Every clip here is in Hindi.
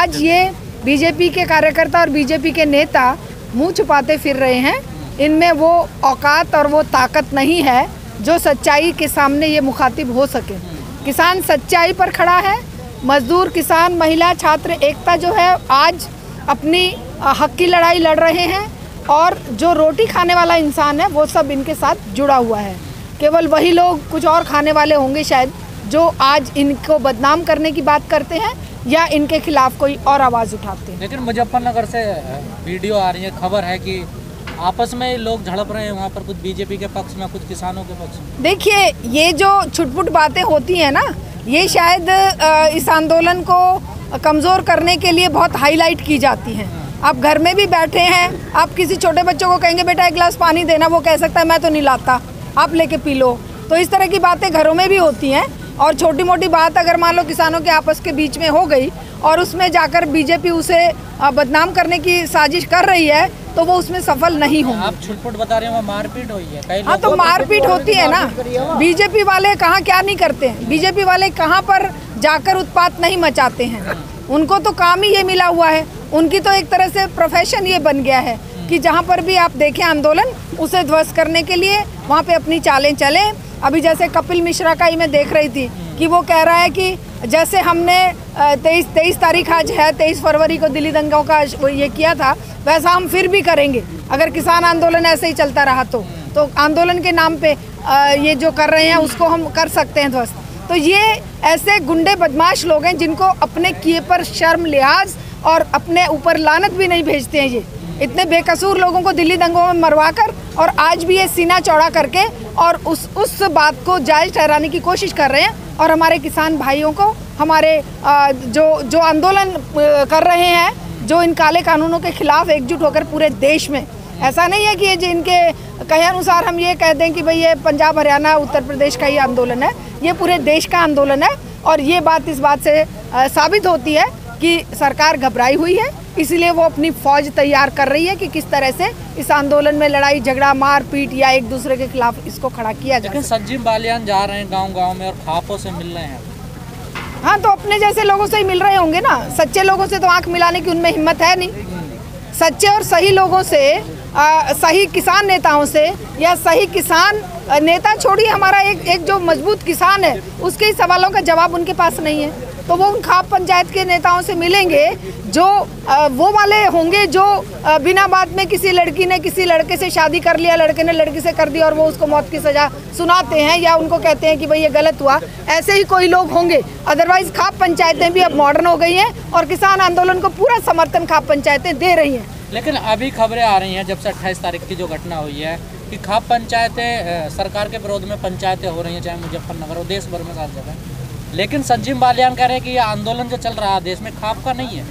आज ये बीजेपी के कार्यकर्ता और बीजेपी के नेता मुंह छुपाते फिर रहे हैं। इनमें वो औकात और वो ताकत नहीं है जो सच्चाई के सामने ये मुखातिब हो सके। किसान सच्चाई पर खड़ा है। मजदूर, किसान, महिला, छात्र एकता जो है आज अपनी हक की लड़ाई लड़ रहे हैं और जो रोटी खाने वाला इंसान है वो सब इनके साथ जुड़ा हुआ है। केवल वही लोग कुछ और खाने वाले होंगे शायद जो आज इनको बदनाम करने की बात करते हैं या इनके खिलाफ कोई और आवाज़ उठाते हैं। लेकिन मुजफ्फरनगर से वीडियो आ रही है, खबर है कि आपस में लोग झड़प रहे हैं वहाँ पर, कुछ बीजेपी के पक्ष में, कुछ किसानों के पक्ष में। देखिए, ये जो छुटपुट बातें होती हैं ना, ये शायद इस आंदोलन को कमज़ोर करने के लिए बहुत हाईलाइट की जाती हैं। आप घर में भी बैठे हैं, आप किसी छोटे बच्चों को कहेंगे बेटा एक गिलास पानी देना, वो कह सकता है मैं तो नहीं लाता, आप लेके पी लो। तो इस तरह की बातें घरों में भी होती हैं। और छोटी मोटी बात अगर मान लो किसानों के आपस के बीच में हो गई और उसमें जाकर बीजेपी उसे बदनाम करने की साजिश कर रही है तो वो उसमें सफल नहीं होंगे। आप छुटपुट बता रहे हो, मारपीट हुई है। हाँ, तो मारपीट होती है ना। बीजेपी वाले कहाँ क्या नहीं करते हैं, बीजेपी वाले कहाँ पर जाकर उत्पात नहीं मचाते हैं। उनको तो काम ही ये मिला हुआ है, उनकी तो एक तरह से प्रोफेशन ये बन गया है कि जहाँ पर भी आप देखें आंदोलन, उसे ध्वस्त करने के लिए वहाँ पे अपनी चालें चलें। अभी जैसे कपिल मिश्रा का ही मैं देख रही थी कि वो कह रहा है कि जैसे हमने 23 तारीख आज है, 23 फरवरी को दिल्ली दंगों का वो ये किया था, वैसा हम फिर भी करेंगे अगर किसान आंदोलन ऐसे ही चलता रहा तो आंदोलन के नाम पे ये जो कर रहे हैं उसको हम कर सकते हैं ध्वस्त। तो ये ऐसे गुंडे बदमाश लोग हैं जिनको अपने किए पर शर्म लिहाज और अपने ऊपर लानत भी नहीं भेजते हैं। ये इतने बेकसूर लोगों को दिल्ली दंगों में मरवा कर और आज भी ये सीना चौड़ा करके और उस बात को जायज़ ठहराने की कोशिश कर रहे हैं। और हमारे किसान भाइयों को, हमारे जो आंदोलन कर रहे हैं, जो इन काले कानूनों के खिलाफ एकजुट होकर पूरे देश में, ऐसा नहीं है कि ये जिनके कहे अनुसार हम ये कह दें कि भाई ये पंजाब, हरियाणा, उत्तर प्रदेश का ही आंदोलन है, ये पूरे देश का आंदोलन है। और ये बात इस बात से साबित होती है कि सरकार घबराई हुई है, इसलिए वो अपनी फौज तैयार कर रही है कि किस तरह से इस आंदोलन में लड़ाई झगड़ा, मारपीट या एक दूसरे के खिलाफ इसको खड़ा किया जाए। लेकिन संजीव बालियान जा रहे हैं गांव-गांव में और खापों से मिल रहे हैं। हाँ, तो अपने जैसे लोगों से ही मिल रहे होंगे ना। सच्चे लोगों से तो आंख मिलाने की उनमें हिम्मत है नहीं। सच्चे और सही लोगों से, सही किसान नेताओं से या सही किसान नेता छोड़िए, हमारा एक जो मजबूत किसान है उसके सवालों का जवाब उनके पास नहीं है। तो वो उन खाप पंचायत के नेताओं से मिलेंगे जो वो वाले होंगे जो बिना बात में किसी लड़की ने किसी लड़के से शादी कर लिया, लड़के ने लड़की से कर दिया और वो उसको मौत की सज़ा सुनाते हैं या उनको कहते हैं कि भाई ये गलत हुआ। ऐसे ही कोई लोग होंगे। अदरवाइज खाप पंचायतें भी अब मॉडर्न हो गई हैं और किसान आंदोलन को पूरा समर्थन खाप पंचायतें दे रही हैं। लेकिन अभी खबरें आ रही हैं जब से 28 तारीख की जो घटना हुई है कि खाप पंचायतें, सरकार के विरोध में पंचायतें हो रही हैं, चाहे मुजफ्फरनगर हो, देश भर में सारी जगह। लेकिन संजीव बालियान कह रहे हैं कि ये आंदोलन जो चल रहा है देश में खाप का नहीं है।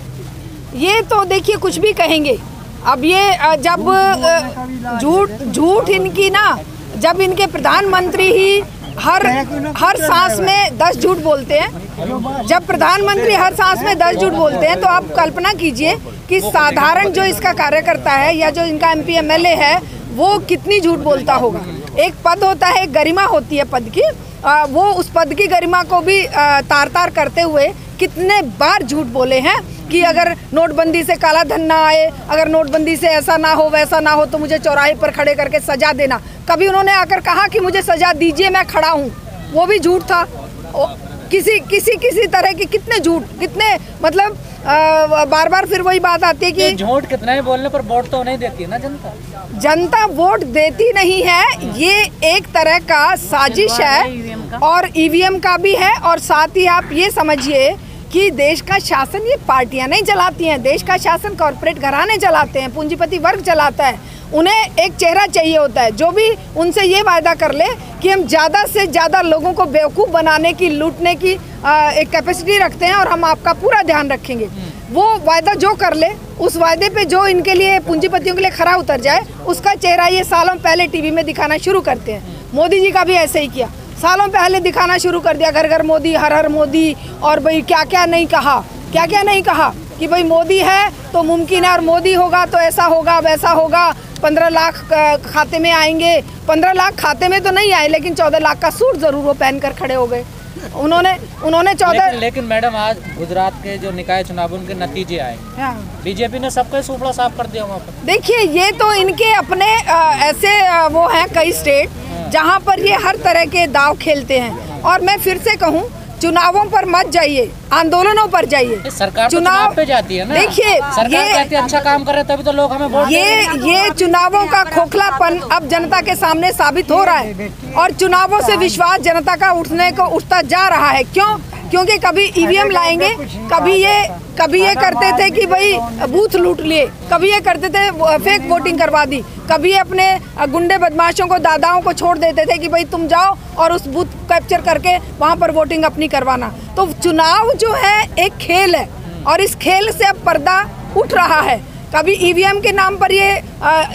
ये तो देखिए कुछ भी कहेंगे। अब ये जब झूठ इनकी ना, जब इनके प्रधानमंत्री ही हर सांस में 10 झूठ बोलते हैं, जब प्रधानमंत्री हर सांस में 10 झूठ बोलते हैं, तो आप कल्पना कीजिए कि साधारण जो इसका कार्यकर्ता है या जो इनका MP MLA है वो कितनी झूठ बोलता होगा। एक पद होता है, एक गरिमा होती है पद की, वो उस पद की गरिमा को भी तार तार करते हुए कितने बार झूठ बोले हैं कि अगर नोटबंदी से काला धन ना आए, अगर नोटबंदी से ऐसा ना हो वैसा ना हो तो मुझे चौराहे पर खड़े करके सजा देना। कभी उन्होंने आकर कहा कि मुझे सजा दीजिए, मैं खड़ा हूँ, वो भी झूठ था। किसी तरह की कितने झूठ, कितने मतलब बार बार फिर वही बात आती है कि झूठ कितना ही बोलने पर वोट तो नहीं देती है ना जनता। जनता वोट देती नहीं है, ये एक तरह का साजिश है और EVM का भी है। और साथ ही आप ये समझिए कि देश का शासन ये पार्टियां नहीं चलाती हैं, देश का शासन कॉर्पोरेट घराने चलाते हैं, पूंजीपति वर्ग चलाता है। उन्हें एक चेहरा चाहिए होता है जो भी उनसे ये वायदा कर ले कि हम ज़्यादा से ज़्यादा लोगों को बेवकूफ़ बनाने की, लूटने की एक कैपेसिटी रखते हैं और हम आपका पूरा ध्यान रखेंगे। वो वायदा जो कर ले, उस वायदे पे जो इनके लिए पूंजीपतियों के लिए खरा उतर जाए, उसका चेहरा ये सालों पहले टीवी में दिखाना शुरू करते हैं। मोदी जी का भी ऐसे ही किया, सालों पहले दिखाना शुरू कर दिया, घर घर मोदी, हर हर मोदी। और भाई क्या क्या नहीं कहा, क्या क्या नहीं कहा कि भाई मोदी है तो मुमकिन है और मोदी होगा तो ऐसा होगा वैसा होगा, 15 लाख खाते में आएंगे। 15 लाख खाते में तो नहीं आए, लेकिन 14 लाख का सूट ज़रूर वो पहन कर खड़े हो गए। उन्होंने 14। लेकिन मैडम आज गुजरात के जो निकाय चुनाव उनके नतीजे आए, बीजेपी ने सबका सुपड़ा साफ कर दिया वहाँ पर। देखिए ये तो इनके अपने ऐसे वो हैं कई स्टेट जहाँ पर ये हर तरह के दाव खेलते हैं। और मैं फिर से कहूँ, चुनावों पर मत जाइए, आंदोलनों पर जाइए। सरकार चुनाव पे जाती है ना। देखिए सरकार कहती है अच्छा काम कर रहे तभी तो लोग हमें वोट ये चुनावों का खोखलापन अब जनता के सामने साबित हो रहा है और चुनावों से विश्वास जनता का उठता जा रहा है। क्योंकि कभी ईवीएम लाएंगे, कभी ये करते थे कि भाई बूथ लूट लिए, कभी ये करते थे फेक वोटिंग करवा दी, कभी अपने गुंडे बदमाशों को, दादाओं को छोड़ देते थे कि भाई तुम जाओ और उस बूथ कैप्चर करके वहाँ पर वोटिंग अपनी करवाना। तो चुनाव जो है एक खेल है और इस खेल से अब पर्दा उठ रहा है। कभी ईवीएम के नाम पर ये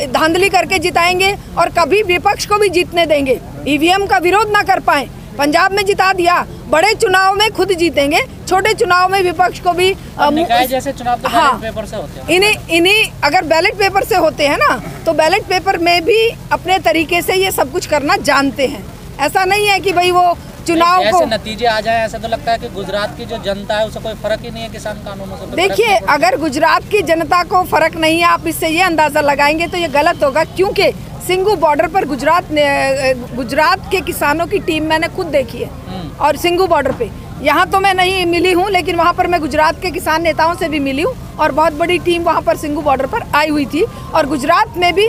धांधली करके जिताएंगे और कभी विपक्ष को भी जीतने देंगे, ईवीएम का विरोध ना कर पाए। पंजाब में जिता दिया, बड़े चुनाव में खुद जीतेंगे, छोटे चुनाव में विपक्ष को भी निकाय जैसे चुनाव तो बैलेट पेपर से होते हैं। इन्हीं अगर बैलेट पेपर से होते हैं ना, तो बैलेट पेपर में भी अपने तरीके से ये सब कुछ करना जानते हैं। ऐसा नहीं है कि भाई वो चुनाव को नतीजे आ जाए, ऐसा तो लगता है कि गुजरात की जो जनता है उसे कोई फर्क ही नहीं है किसान कानूनों से। देखिए अगर गुजरात की जनता को फर्क नहीं है, आप इससे ये अंदाजा लगाएंगे तो ये गलत होगा। क्योंकि सिंघू बॉर्डर पर गुजरात के किसानों की टीम मैंने खुद देखी है और सिंघू बॉर्डर पे, यहाँ तो मैं नहीं मिली हूँ लेकिन वहाँ पर मैं गुजरात के किसान नेताओं से भी मिली हूँ और बहुत बड़ी टीम वहाँ पर सिंघू बॉर्डर पर आई हुई थी। और गुजरात में भी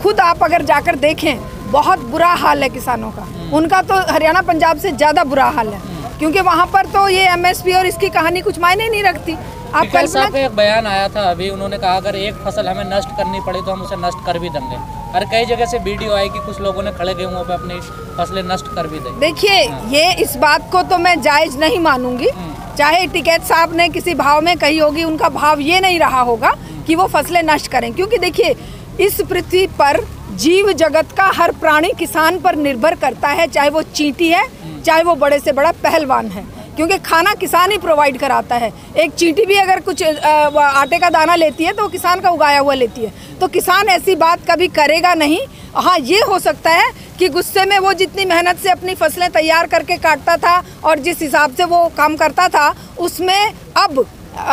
खुद आप अगर जाकर देखें, बहुत बुरा हाल है किसानों का। उनका तो हरियाणा पंजाब से ज़्यादा बुरा हाल है, क्योंकि वहाँ पर तो ये एमएसपी और इसकी कहानी कुछ मायने नहीं रखती। आप कल साहब का एक बयान आया था अभी, उन्होंने कहा अगर एक फसल हमें नष्ट करनी पड़ी तो हम उसे नष्ट कर भी देंगे। और कई जगह से वीडियो आई कि कुछ लोगों ने खड़े गेहूं पे अपनी फसलें नष्ट कर भी दी। देखिए ये इस बात को तो मैं जायज़ नहीं मानूंगी। चाहे टिकैत साहब ने किसी भाव में कही होगी, उनका भाव ये नहीं रहा होगा कि वो फसलें नष्ट करें। क्योंकि देखिए इस पृथ्वी पर जीव जगत का हर प्राणी किसान पर निर्भर करता है, चाहे वो चींटी है, चाहे वो बड़े से बड़ा पहलवान है, क्योंकि खाना किसान ही प्रोवाइड कराता है। एक चींटी भी अगर कुछ आटे का दाना लेती है तो किसान का उगाया हुआ लेती है। तो किसान ऐसी बात कभी करेगा नहीं। हाँ, ये हो सकता है कि गुस्से में वो जितनी मेहनत से अपनी फसलें तैयार करके काटता था और जिस हिसाब से वो काम करता था, उसमें अब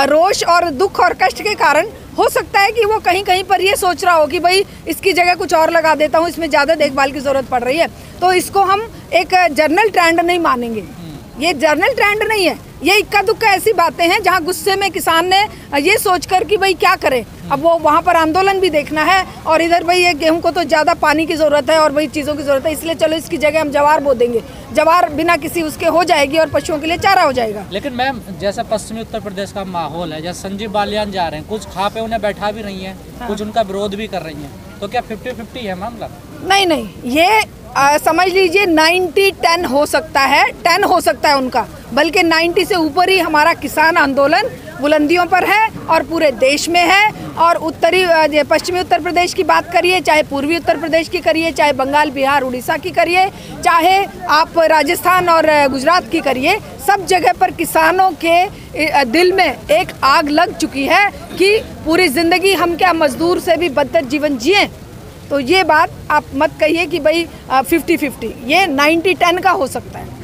रोष और दुख और कष्ट के कारण हो सकता है कि वो कहीं कहीं पर ये सोच रहा हो कि भाई इसकी जगह कुछ और लगा देता हूँ, इसमें ज़्यादा देखभाल की ज़रूरत पड़ रही है। तो इसको हम एक जनरल ट्रेंड नहीं मानेंगे। ये जनरल ट्रेंड नहीं है, ये इक्का दुक्का ऐसी बातें हैं जहाँ गुस्से में किसान ने ये सोचकर कि भाई क्या करें, अब वो वहाँ पर आंदोलन भी देखना है और इधर भाई ये गेहूं को तो ज़्यादा पानी की ज़रूरत है और वही चीज़ों की ज़रूरत है, इसलिए चलो इसकी जगह हम ज्वार बो देंगे। ज्वार बिना किसी उसके हो जाएगी और पशुओं के लिए चारा हो जाएगा। लेकिन मैम जैसा पश्चिमी उत्तर प्रदेश का माहौल है, जैसे संजीव बालियान जा रहे हैं, कुछ खा पे उन्हें बैठा भी रही है, कुछ उनका विरोध भी कर रही है, तो क्या 50-50 है मामला? नहीं, ये समझ लीजिए 90-10 हो सकता है, 10 हो सकता है उनका, बल्कि 90 से ऊपर ही हमारा किसान आंदोलन बुलंदियों पर है और पूरे देश में है। और पश्चिमी उत्तर प्रदेश की बात करिए, चाहे पूर्वी उत्तर प्रदेश की करिए, चाहे बंगाल, बिहार, उड़ीसा की करिए, चाहे आप राजस्थान और गुजरात की करिए, सब जगह पर किसानों के दिल में एक आग लग चुकी है कि पूरी ज़िंदगी हम क्या मजदूर से भी बदतर जीवन जिए। तो ये बात आप मत कहिए कि भाई 50-50, ये 90-10 का हो सकता है।